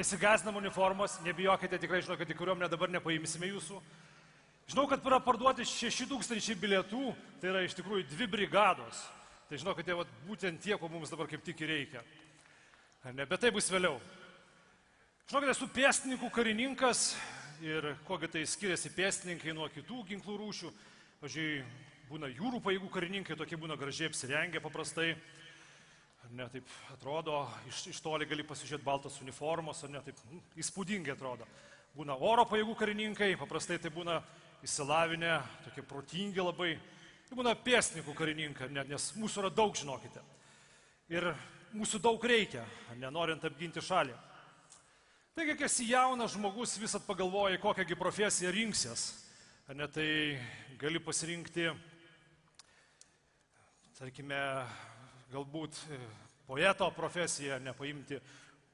Nesigazdinam uniformos, nebijokite, tikrai žinau, kad į kariuomenę dabar nepaimsime jūsų. Žinau, kad yra parduoti 6000 bilietų, tai yra iš tikrųjų 2 brigados. Tai žinau, kad būtent tie, ko mums dabar kaip tik ir reikia. Bet tai bus vėliau. Žinau, kad esu pėstininkų karininkas ir kogi tai skiriasi pėstininkai nuo kitų ginklų rūšių. Pavyzdžiui, būna jūrų pajėgų karininkai, tokie būna gražiai apsirengę paprastai. Ne, taip atrodo, iš toli gali pasižiūrėti baltos uniformos, ar ne, taip įspūdingai atrodo. Būna oro pajėgų karininkai, paprastai tai būna įsilavinę, tokie protingi labai. Tai būna pėstininkų karininkai, nes mūsų yra daug, žinokite. Ir mūsų daug reikia, nenorint apginti šalį. Taigi, kai esi jaunas žmogus, visat pagalvoji, kokiągi profesiją rinksies. Ne, tai gali pasirinkti, tarkime, galbūt poeto profesiją, nepaimti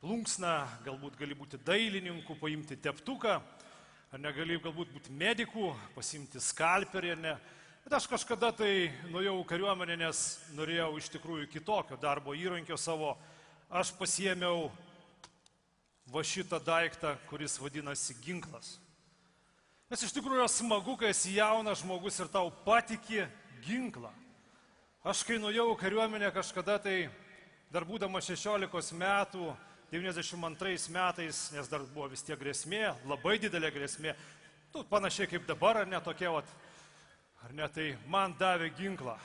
plunksną, galbūt gali būti dailininku, paimti teptuką, ar negali galbūt būti medikų, pasimti skalperį, ne. Bet aš kažkada tai nuėjau kariuomenę, nes norėjau iš tikrųjų kitokio darbo įrankio savo. Aš pasiėmiau va šitą daiktą, kuris vadinasi ginklas. Nes iš tikrųjų yra smagu, kai esi jaunas žmogus ir tau patiki ginklą. Aš kai nuėjau kariuomenę kažkada, tai dar būdamas 16 metų, 92 metais, nes dar buvo vis tiek grėsmė, labai didelė grėsmė, panašiai kaip dabar, ar ne, tokie, ar ne, tai man davė ginklą.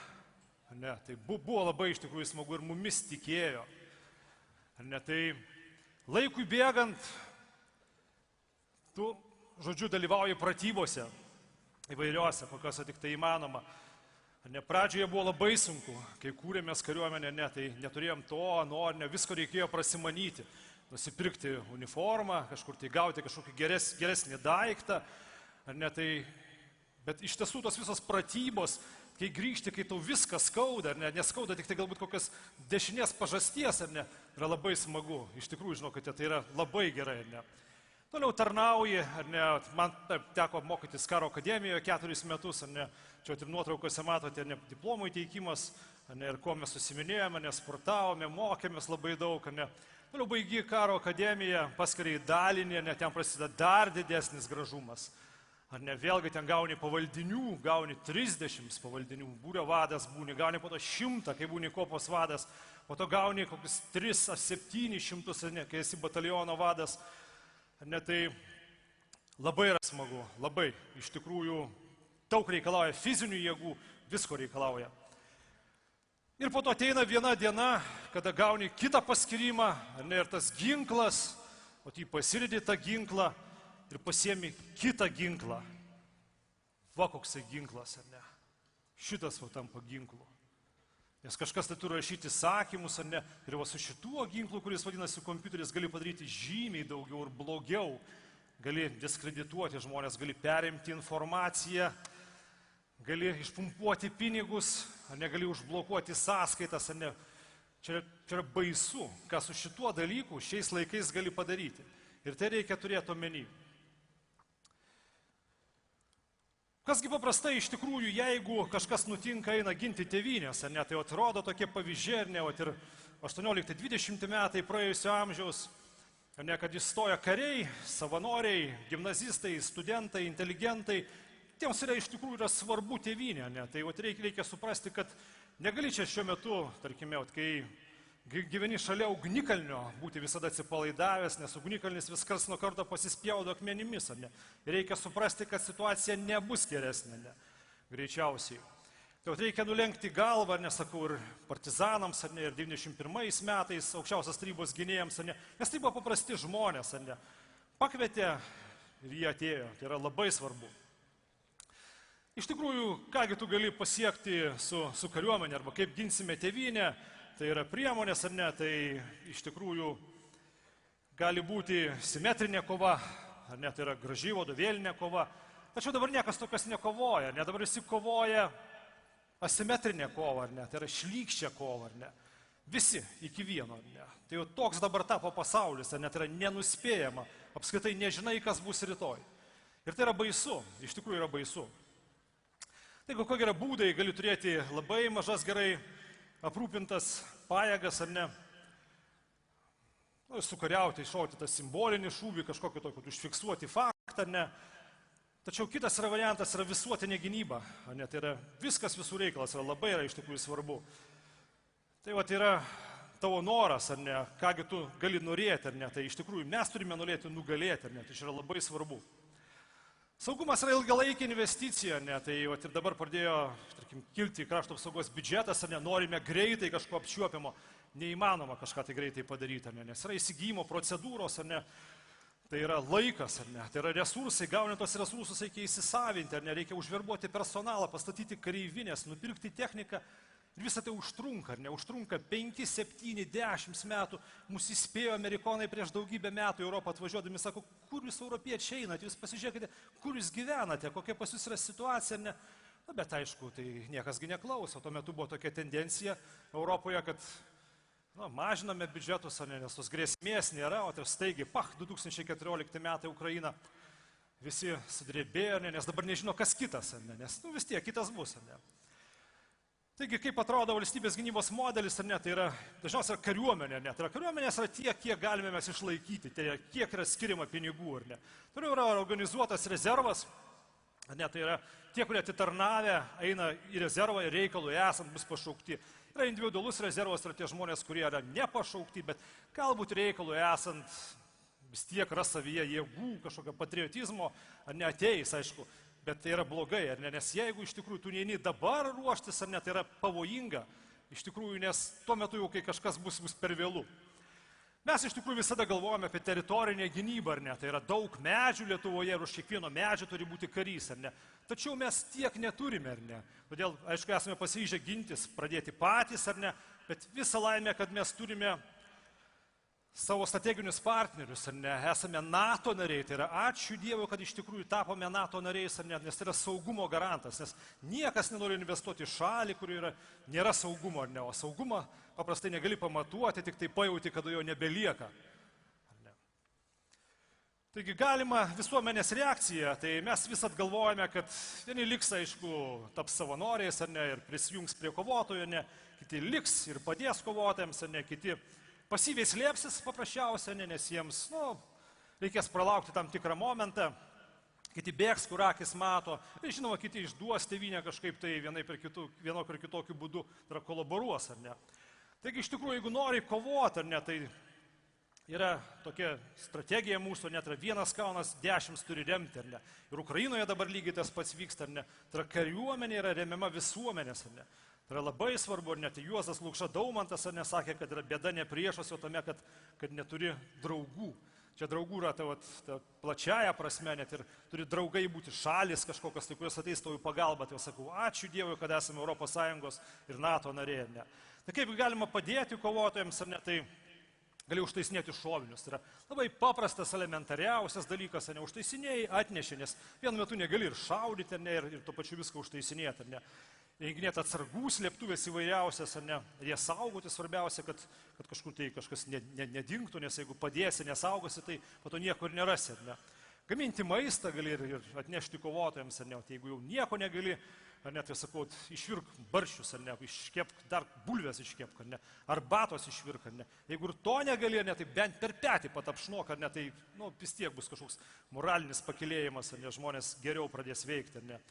Ar ne, tai buvo labai iš tikrųjų smagu ir mumis tikėjo. Ar ne, tai laikui bėgant, tu, žodžiu, dalyvauji pratybose įvairiose, kokiose tik tai įmanoma. Ne, pradžioje buvo labai sunku, kai kūrėmės kariuomenę, ne, tai neturėjom to, ne, visko reikėjo prasimanyti, nusipirkti uniformą, kažkur tai gauti kažkokį geresnį daiktą, ne, tai, bet iš tiesų tos visos pratybos, kai grįžti, kai tau viskas skauda, ne, neskauda tik tai galbūt kokios dešinės pažasties, ne, yra labai smagu, iš tikrųjų žinokite, tai yra labai gerai, ne. Toliau tarnauji, ar ne, man teko mokytis karo akademijoje 4 metus, ar ne, čia ir nuotraukose matote, ne, diplomų įteikimas, ar ne, ir ko mes susiminėjome, nes sportavome, mokėmės labai daug, ar ne. Toliau baigi karo akademiją, paskiriai dalinį, ar ne, ten prasideda dar didesnis gražumas. Ar ne, vėlgi ten gauni pavaldinių, gauni 30 pavaldinių, būrio vadas būni, gauni po to 100, kai būni kopos vadas, po to gauni kokius 300-700, ne, kai esi bataliono vadas. Ne, tai labai yra smagu, labai, iš tikrųjų, daug reikalauja fizinių jėgų, visko reikalauja. Ir po to ateina viena diena, kada gauni kitą paskyrimą, ne, ir tas ginklas, o tu pasiridi tą ginklą ir pasiemi kitą ginklą. Va koksai ginklas, ar ne? Šitas va tampa ginklu. Nes kažkas tai turi rašyti sakymus, ar ne, ir va su šituo ginklu, kuris vadinasi kompiuteris, gali padaryti žymiai daugiau ir blogiau. Gali diskredituoti žmonės, gali perimti informaciją, gali išpumpuoti pinigus, ar ne, gali užblokuoti sąskaitas, ar ne. Čia yra baisu, ką su šituo dalyku šiais laikais gali padaryti. Ir tai reikia turėti omeny. Kasgi paprastai iš tikrųjų, jeigu kažkas nutinka, eina ginti tėvynės, ne, tai atrodo tokie pavyzdžiai, ne, ir 18-20 metai praėjusio amžiaus, ne, kad įstoja kariai, savanoriai, gimnazistai, studentai, inteligentai, tiems yra iš tikrųjų yra svarbu tėvynė, ne, tai reikia suprasti, kad negali čia šiuo metu, tarkime, kai gyveni šalia ugnikalnio, būti visada atsipalaidavęs, nes ugnikalnis viskas nuo karto pasispjaudo akmenimis, ne? Reikia suprasti, kad situacija nebus geresnė, ne? Greičiausiai. Tai reikia nulenkti galvą, nesakau, ir partizanams, ne, ir 91 metais aukščiausios tarybos gynėjams, ne? Nes tai buvo paprasti žmonės, ne? Pakvietė ir jie atėjo, tai yra labai svarbu. Iš tikrųjų, kągi tu gali pasiekti su kariuomenė, arba kaip ginsime tėvynę, tai yra priemonės, ar ne, tai iš tikrųjų gali būti simetrinė kova, ar ne, tai yra graži vadovėlinė kova. Tačiau dabar niekas tokias nekovoja, ne, dabar visi kovoja asimetrinė kova, ar ne, tai yra šlykščia kova, ar ne. Visi iki vieno, ar ne. Tai jau toks dabar tapo pasaulis, ar ne, tai yra nenuspėjama, apskritai nežinai, kas bus rytoj. Ir tai yra baisu, iš tikrųjų yra baisu. Taigi, kokie yra būdai, gali turėti labai mažas gerai aprūpintas pajėgas, ar ne. sukariauti, iššauti tą simbolinį šūvį, kažkokį tokį, užfiksuoti faktą, ne. Tačiau kitas yra variantas, yra visuotinė gynyba, ne, tai yra viskas visų reikalas, yra iš tikrųjų svarbu. Tai yra tavo noras, ar ne, kągi tu gali norėti, ar ne, tai iš tikrųjų mes turime norėti nugalėti, ar ne, tai yra labai svarbu. Saugumas yra ilgalaikė investicija, ne, tai ir dabar pradėjo, tarkim, kilti krašto apsaugos biudžetas, ar ne, norime greitai kažko apčiuopiamo, neįmanoma kažką tai greitai padaryti, ar ne, nes yra įsigymo procedūros, ar ne, tai yra laikas, ar ne, tai yra resursai, gaunant tos resursus reikia įsisavinti, ar ne, reikia užverbuoti personalą, pastatyti kareivinės, nupirkti techniką. Ir visą tai užtrunka, ar ne, užtrunka 5, 7, 10 metų. Mūsų įspėjo amerikonai prieš daugybę metų į Europą atvažiuodami, sako, kur jūs europiečiai einate, jūs pasižiūrėkite, kur jūs gyvenate, kokia pas jūs yra situacija, ar ne. Na, bet aišku, tai niekasgi neklauso. Tuo metu buvo tokia tendencija Europoje, kad mažiname biudžetus, ar ne, nes tos grėsmės nėra, o tai staigiai, 2014 metai Ukraina, visi sudrebėjo, nes dabar nežino, kas kitas, ar ne, nes vis tiek kitas bus, ar ne. Taigi, kaip atrodo valstybės gynybos modelis, ar ne, tai yra dažniausiai kariuomenė, ne, tai yra kariuomenės yra tiek, kiek galime mes išlaikyti, tai yra, kiek yra skiriama pinigų, ar ne. Toliau yra organizuotas rezervas, ar ne, tai yra tie, kurie atitarnavę, eina į rezervą ir reikalui esant bus pašaukti. Yra individualus rezervas, yra tie žmonės, kurie yra nepašaukti, bet galbūt reikalui esant vis tiek ras savyje jėgų, kažkokio patriotizmo, ar ne, ateis, aišku. Bet tai yra blogai, ar ne, nes jeigu iš tikrųjų tu neini dabar ruoštis, ar ne, tai yra pavojinga, iš tikrųjų, nes tuo metu jau, kai kažkas bus per vėlų. Mes iš tikrųjų visada galvojame apie teritorinę gynybą, ar ne, tai yra daug medžių Lietuvoje ir už kiekvieno medžio turi būti karys, ar ne. Tačiau mes tiek neturime, ar ne. Todėl, aišku, esame pasiryžę gintis, pradėti patys, ar ne, bet visa laimė, kad mes turime savo strateginius partnerius, ar ne, esame NATO nariai, tai yra ačiū Dievui, kad iš tikrųjų tapome NATO nariais, ar ne, nes tai yra saugumo garantas, nes niekas nenori investuoti į šalį, kur nėra saugumo, ar ne, o saugumą paprastai negali pamatuoti, tik tai pajauti, kada jo nebelieka. Ar ne. Taigi galima visuomenės reakcija, tai mes vis atgalvojame, kad vieni liks, aišku, taps savanoriais, ar ne, ir prisijungs prie kovotojų, ne, kiti liks ir padės kovotojams, ar ne, kiti pasyviai slėpsis paprasčiausia, nes jiems, reikės pralaukti tam tikrą momentą, kiti bėgs, kur akis mato, ir žinoma, kiti išduos tėvynę kažkaip tai vienokio ir kitokiu būdu kolaboruos, ar ne. Taigi, iš tikrųjų, jeigu nori kovoti, ar ne, tai yra tokia strategija mūsų, net yra vienas kaunas, 10 turi remti, ar ne. Ir Ukrainoje dabar lygiai tas pats vyksta, ar ne. Tai yra kariuomenė yra remiama visuomenės, ar ne. Tai yra labai svarbu, ar net Juozas Lukša Daumantas, ar nesakė, kad yra bėda ne priešas, o tame, kad neturi draugų. Čia draugų yra ta plačiaja prasme, net ir turi draugai būti šalis kažkokios, tai kurios ateis tau į pagalbą. Tai sakau, ačiū Dievui, kad esame ES ir NATO nariai, ar ne. Tai kaip galima padėti kovotojams, ar ne, tai gali užtaisinėti šovinius. Tai yra labai paprastas, elementariausias dalykas, ar ne, užtaisinėjai atnešė, nes vienu metu negali ir šaudyti, ar ne, ir tuo pačiu viską užtaisinėti, ar ne. Renginėti atsargų, slėptuvės įvairiausias, ar ne, ir jie saugoti, svarbiausia, kad kažkur tai kažkas nedingtų, nes jeigu padėsi, nesaugosi, tai po to nieko ir nerasi, ar ne. Gaminti maistą gali ir atnešti kovotojams, ar ne, o tai jeigu jau nieko negali, ar ne, tai sakau, išvirk barščius, ar ne, iškepk dar bulvės iškepk, ar ne, arbatos išvirk, ar ne. Jeigu ir to negali, ar ne, tai bent per petį patapšnok, ar ne, tai, vis tiek bus kažkoks moralinis pakilėjimas, ar ne, žmonės geriau pradės veikti, ar ne.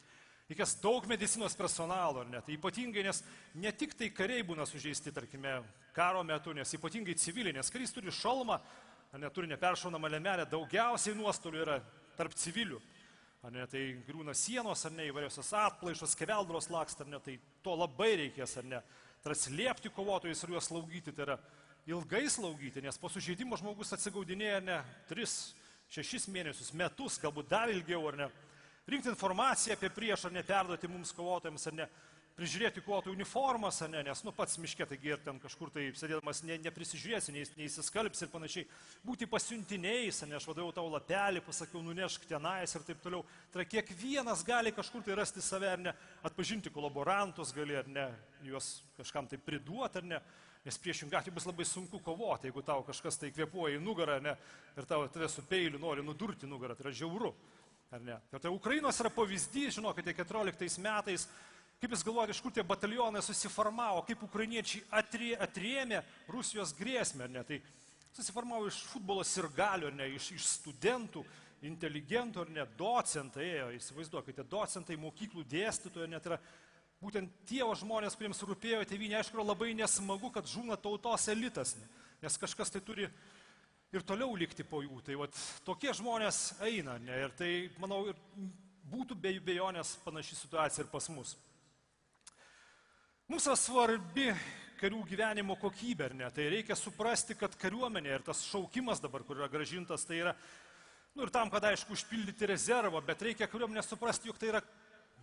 Reikės daug medicinos personalo, ar ne, tai ypatingai, nes ne tik tai kariai būna sužeisti, tarkime, karo metu, nes ypatingai civiliai, nes karys turi šalmą, ar ne, turi neperšaunamą liemenę, daugiausiai nuostolių yra tarp civilių, ar ne, tai griūna sienos, ar ne, įvairiosios atplaišos, skeveldros laksta, ar ne, tai to labai reikės, ar ne, tai yra slėpti kovotojus ir juos slaugyti, tai yra ilgai slaugyti, nes po sužeidimo žmogus atsigaudinėja, ne, 3-6 mėnesius, metus, galbūt dar ilgiau, ar ne. Rinkti informaciją apie priešą, ar ne, perduoti mums kovotojams, ar ne, prižiūrėti kovotojų uniformas, ar ne, nes pats miške, taigi ir ten kažkur tai sėdėdamas neprisižiūrėsi, neįsiskalbs ir panašiai. Būti pasiuntiniais, ar ne, aš vadovau tau lapelį, pasakiau, nunešk tenais ir taip toliau. Tai yra, kiekvienas gali kažkur tai rasti save, ar ne, atpažinti kolaborantus gali, ar ne, juos kažkam tai priduoti, ar ne. Nes priešingą atveju bus labai sunku kovoti, jeigu tau kažkas tai kvėpuoja į nugarą, ne, ir tave su peiliu nori nudurti nugarą, tai yra žiauru. Ar ne? Ir tai Ukrainos yra pavyzdys, žinokite, 14 metais, kaip jūs galvojate, iš kur tie batalionai susiformavo, kaip ukrainiečiai atrėmė Rusijos grėsmę, ar ne? Tai susiformavo iš futbolo sirgalių, ar ne, iš studentų, inteligentų, ar ne, docentai, įsivaizduokite, docentai, mokyklų dėstytojai, net yra būtent tie žmonės, kuriems rūpėjo tėvynė, aišku, labai nesmagu, kad žūna tautos elitas, nes kažkas tai turi ir toliau likti po jų. Tai vat, tokie žmonės eina, ne, ir tai, manau, ir būtų be abejonės panaši situacija ir pas mus. Mums yra svarbi karių gyvenimo kokybė, ne, tai reikia suprasti, kad kariuomenė ir tas šaukimas dabar, kur yra grąžintas, tai yra, ir tam, kad aišku, užpildyti rezervą, bet reikia kariuomenė suprasti, jog tai yra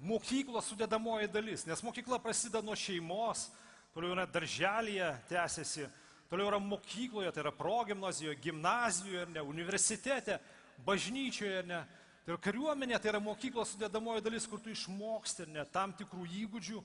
mokyklos sudedamoji dalis, nes mokykla prasideda nuo šeimos, toliau yra darželyje tęsiasi, toliau yra mokykloje, tai yra progimnazijoje, gimnazijoje, ne, universitete, bažnyčioje, ne. Tai yra kariuomenė, tai yra mokyklos sudedamoji dalis, kur tu išmoksti, ne, tam tikrų įgūdžių,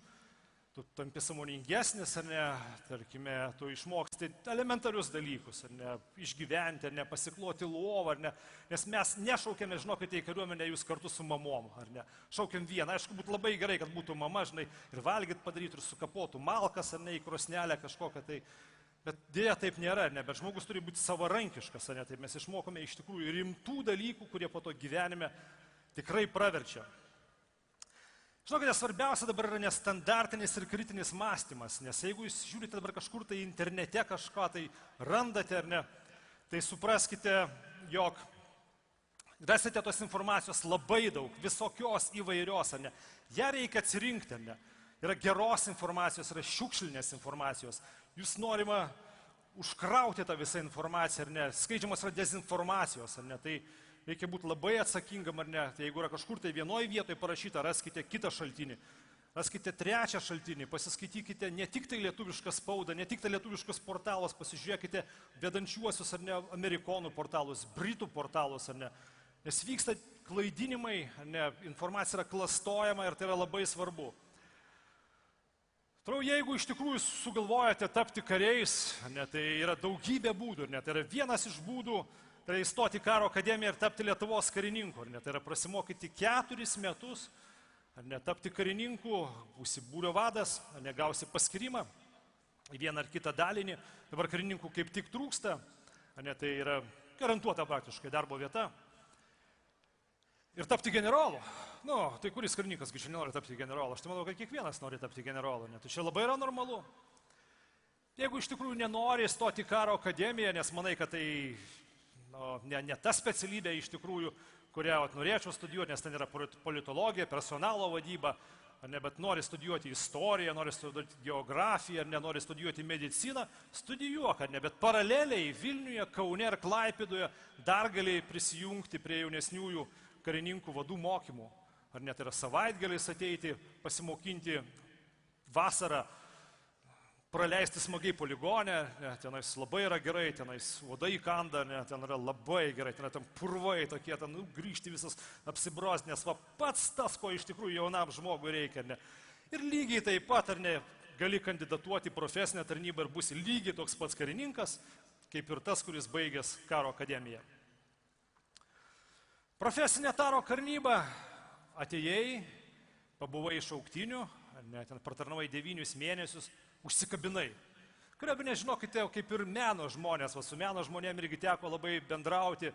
tu tampi sąmoningesnis, ar ne, tarkime, tu išmoksti elementarius dalykus, ar ne, išgyventi, ar ne, pasikloti lovą, ar ne, nes mes nešaukiame, žinokite, į kariuomenę jūs kartu su mamom, ar ne, šaukiam vieną, aišku, būtų labai gerai, kad būtų mama, žinai, ir valgyt padarytų, ir sukapotų malkas, ar ne, į krosnelę kažkokią, tai, bet dėja taip nėra, ar ne, bet žmogus turi būti savarankiškas, ar ne, tai mes išmokome iš tikrųjų rimtų dalykų, kurie po to gyvenime tikrai praverčia. Žinokite, svarbiausia dabar yra nestandartinis ir kritinis mąstymas, nes jeigu jūs žiūrite dabar kažkur tai internete kažką, tai randate ar ne, tai supraskite, jog rasite tos informacijos labai daug, visokios įvairios, ar ne. Ją reikia atsirinkti, ar ne. Yra geros informacijos, yra šiukšlinės informacijos. Jūs norima užkrauti tą visą informaciją, ar ne. Skleidžiamas yra dezinformacijos, ar ne. Tai reikia būti labai atsakingam, ar ne. Tai jeigu yra kažkur tai vienoje vietoje parašyta, raskite kitą šaltinį, raskite trečią šaltinį, pasiskaitykite ne tik tai lietuvišką spaudą, ne tik tai lietuviškus portalus, pasižiūrėkite vedančiuosius, ar ne, amerikonų portalus, britų portalus, ar ne. Nes vyksta klaidinimai, ar ne, informacija yra klastojama ir tai yra labai svarbu. Toliau, jeigu iš tikrųjų sugalvojate tapti kariais, ne, tai yra daugybė būdų, ne, tai yra vienas iš būdų, tai yra įstoti į karo akademiją ir tapti Lietuvos karininku, ar ne, tai yra prasimokyti 4 metus, ar ne, tapti karininku, būsi būrio vadas, ar ne, gausi paskirimą į vieną ar kitą dalinį, dabar karininkų kaip tik trūksta, ar ne, tai yra garantuota praktiškai darbo vieta. Ir tapti generolu. Nu, tai kuris karininkas gi čia nenori tapti generolu? Aš tai manau, kad kiekvienas nori tapti generolu, ne, tai čia labai yra normalu. Jeigu iš tikrųjų nenori stoti į karo akademiją, nes manai, kad tai ne ta specialybė iš tikrųjų, kurią norėčiau studijuoti, nes ten yra politologija, personalo vadyba, ne, bet nori studijuoti istoriją, nori studijuoti geografiją, ar ne, nori studijuoti mediciną, studijuok, ar ne, bet paraleliai Vilniuje, Kaune ir Klaipėdoje dar gali prisijungti prie jaunesniųjų karininkų vadų mokymų, ar net yra savaitgaliais ateiti, pasimokinti vasarą, praleisti smagiai poligonę, ne, tenais labai yra gerai, tenais uodai kanda, ne, ten yra labai gerai, ten purvai tokie, ten grįžti visas apsibrosnės, va pats tas, ko iš tikrųjų jaunam žmogui reikia, ne. Ir lygiai taip pat, ar ne, gali kandidatuoti į profesinę tarnybą ir būsi lygiai toks pats karininkas, kaip ir tas, kuris baigęs karo akademiją. Profesinė karo tarnyba, atėjai, pabuvai šauktinių, ar ne, ten pratarnavai 9 mėnesius, užsikabinai. Kariuomenė, žinokite, kaip ir meno žmonės, va, su meno žmonėm irgi teko labai bendrauti,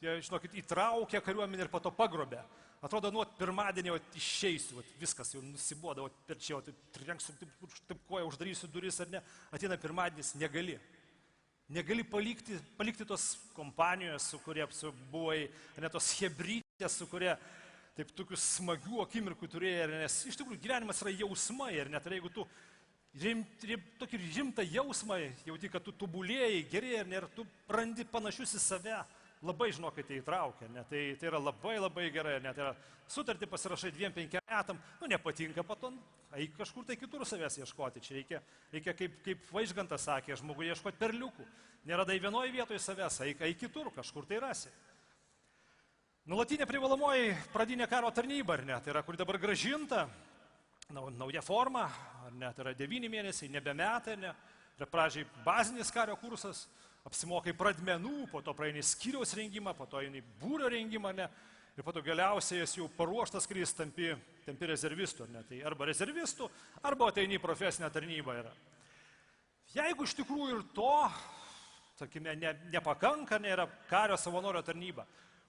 jie, žinokit, įtraukė kariuomenę ir po to pagrobė. Atrodo, nu, pirmadienį išeisiu, viskas jau nusiboda, per čia, trenksiu, taip koją uždarysiu duris ar ne, ateina pirmadienis, negali. Negali palikti tos kompanijos, su kurie buvai, ne tos hebrytės, su kurie taip tokių smagių akimirkų turėjai, nes iš tikrųjų gyvenimas yra jausmai, ir net jeigu tu tokį rimtą jausmą jauti, kad tu tobulėjai, gerėjai, ir tu randi panašius į save, labai, žinokite, įtraukia, ne? Tai yra labai labai gerai, ne? Tai yra sutartį pasirašai 2-5 metam, nu nepatinka, paton, eik kažkur tai kitur savęs ieškoti, čia reikia kaip Vaižgantas sakė, žmogui ieškoti perliukų, neradai vienoje vietoje savęs, eik kitur, kažkur tai rasi. Nuolatinė privalomoji pradinė karo tarnyba, ar ne? Tai yra, kuri dabar grąžinta, nauja forma, ar ne, tai yra 9 mėnesiai, nebe metai, ne, yra pradžiai bazinis kario kursas, apsimokai pradmenų, po to praeini skyriaus rengimą, po to eini būrio rengimą, ne, ir po to galiausiai esi jau paruoštas kris, tampi rezervistų, ne, tai arba rezervistų, arba ateini į profesinę tarnybą yra. Jeigu iš tikrųjų ir to sakykime, nepakanka, nėra kario savanorio tarnyba.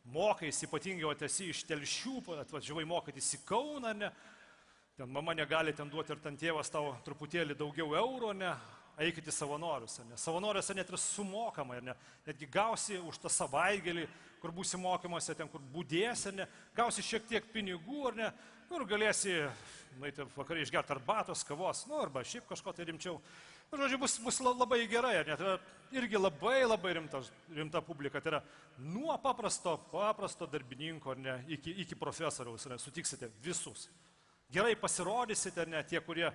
Mokais, ypatingai, esi iš Telšių, atvažiavai mokytis į Kauną, ne? Ten mama negali ten duoti ir ten tėvas tau truputėlį daugiau eurų, ne? Eikit į savanorius, ne? Savanoriuose net ir sumokama, ne? Netgi gausi už tą savaitgalį, kur būsi mokymuose, ten kur būdėsi, ne? Gausi šiek tiek pinigų, ar ne? Nu, ir galėsi, nueiti vakarį išgerti arbatos, kavos, nu, arba šiaip kažko tai rimčiau. Nu, žodžiu, bus labai gerai, ar ne? Tai yra irgi labai rimta publika. Tai yra nuo paprasto darbininko, ar ne, iki profesoriaus, ar ne, sutiksite visus. Gerai pasirodysite, ne, tie, kurie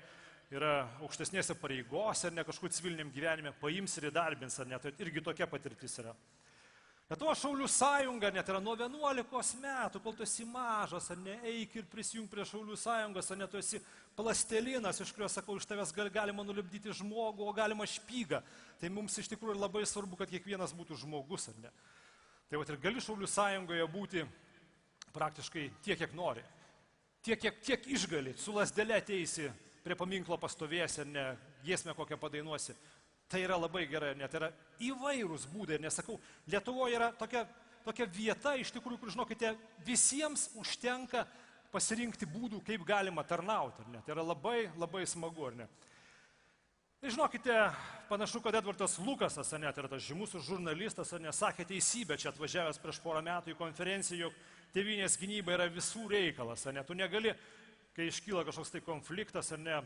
yra aukštesnėse pareigose, ar ne, kažkur civiliniam gyvenime, paims ir įdarbins, ar ne, tai irgi tokia patirtis yra. Lietuvos Šaulių sąjunga net yra nuo 11 metų, kol tu esi mažas, ar ne, eik ir prisijung prie Šaulių sąjungos, ar ne, tu esi plastelinas, iš kurio, sakau, iš tavęs galima nulipdyti žmogų, o galima špygą. Tai mums iš tikrųjų labai svarbu, kad kiekvienas būtų žmogus, ar ne. Tai vat ir gali Šaulių sąjungoje būti praktiškai tiek, kiek nori. Tiek išgali, su lasdele ateisi, prie paminklo pastovėsi, ar ne, giesmę kokią padainuosi. Tai yra labai gerai, net yra įvairūs būdai, ir nesakau, Lietuvoje yra tokia vieta, iš tikrųjų, kur, žinokite, visiems užtenka pasirinkti būdų, kaip galima tarnauti, ar ne? Tai yra labai smagu, ar ne? Tai žinokite, panašu, kad Edvardas Lukasas, ar ne, tai yra tas žymus žurnalistas, ar ne, sakė teisybę, čia atvažiavęs prieš porą metų į konferenciją, jog tėvynės gynyba yra visų reikalas, ar ne? Tu negali, kai iškyla kažkoks tai konfliktas, ar ne,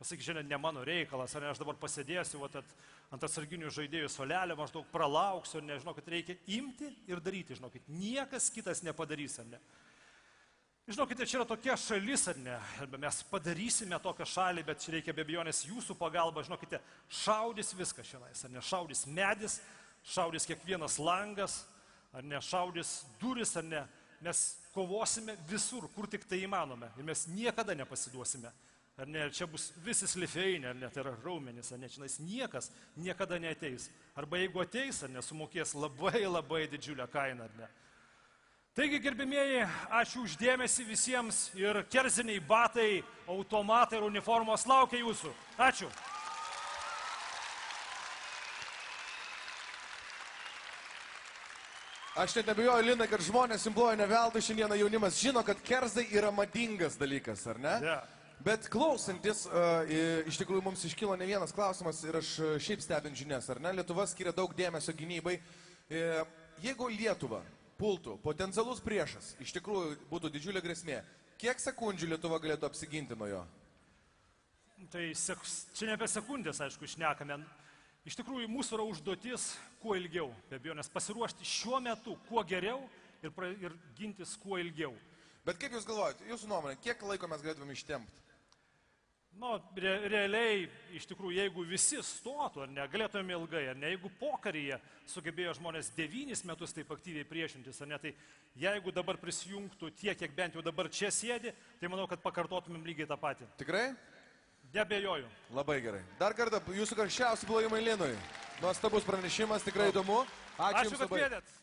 pasakyk, šiandien ne mano reikalas, ar ne, aš dabar pasėdėsiu ant atsarginių žaidėjų solelio, maždaug pralauksiu, ar ne, žinokit, reikia imti ir daryti, žinokit, niekas kitas nepadarys, ar ne. Žinokite, čia yra tokia šalis, ar ne, mes padarysime tokią šalį, bet čia reikia be abejonės jūsų pagalba, žinokite, šaudys viską šiandien, ar ne, šaudys medis, šaudys kiekvienas langas, ar ne, šaudys duris, ar ne, mes kovosime visur, kur tik tai įmanome, ir mes niekada nepasiduosime. Ar ne, čia bus visi slifeinė, ar ne, tai yra raumenys, ar ne, čia niekas niekada neateis. Arba jeigu ateis, ar ne, sumokės labai didžiulę kainą, ar ne. Taigi, gerbimieji, ačiū uždėmesį visiems ir kerziniai batai, automatai ir uniformos laukia jūsų. Ačiū. Aš net nebejoju, Lina, kad žmonės imploja ne veltui, šiandieną jaunimas žino, kad kerzai yra madingas dalykas, ar ne? Yeah. Bet klausantis, iš tikrųjų mums iškilo ne vienas klausimas ir aš šiaip stebint žinias, ar ne? Lietuva skiria daug dėmesio gynybai. Jeigu Lietuva pultų potencialus priešas, iš tikrųjų būtų didžiulė grėsmė, kiek sekundžių Lietuva galėtų apsiginti nuo jo? Tai čia ne apie sekundės, aišku, šnekame. Iš tikrųjų, mūsų yra užduotis kuo ilgiau, be abejo, nes pasiruošti šiuo metu kuo geriau ir gintis kuo ilgiau. Bet kaip jūs galvojate, jūsų nuomonė, kiek laiko mes galėtume ištempti? Nu, realiai, iš tikrųjų, jeigu visi stotų, ar ne, galėtume ilgai, ar ne, jeigu pokaryje sugebėjo žmonės 9 metus taip aktyviai priešintis, ar ne, tai jeigu dabar prisijungtų tiek, kiek bent jau dabar čia sėdi, tai manau, kad pakartotumėm lygiai tą patį. Tikrai? Neabejoju. Labai gerai. Dar kartą, jūsų karščiausi plojimai Linui. Nuostabus pranešimas, tikrai įdomu. Ačiū, kad kvietėt.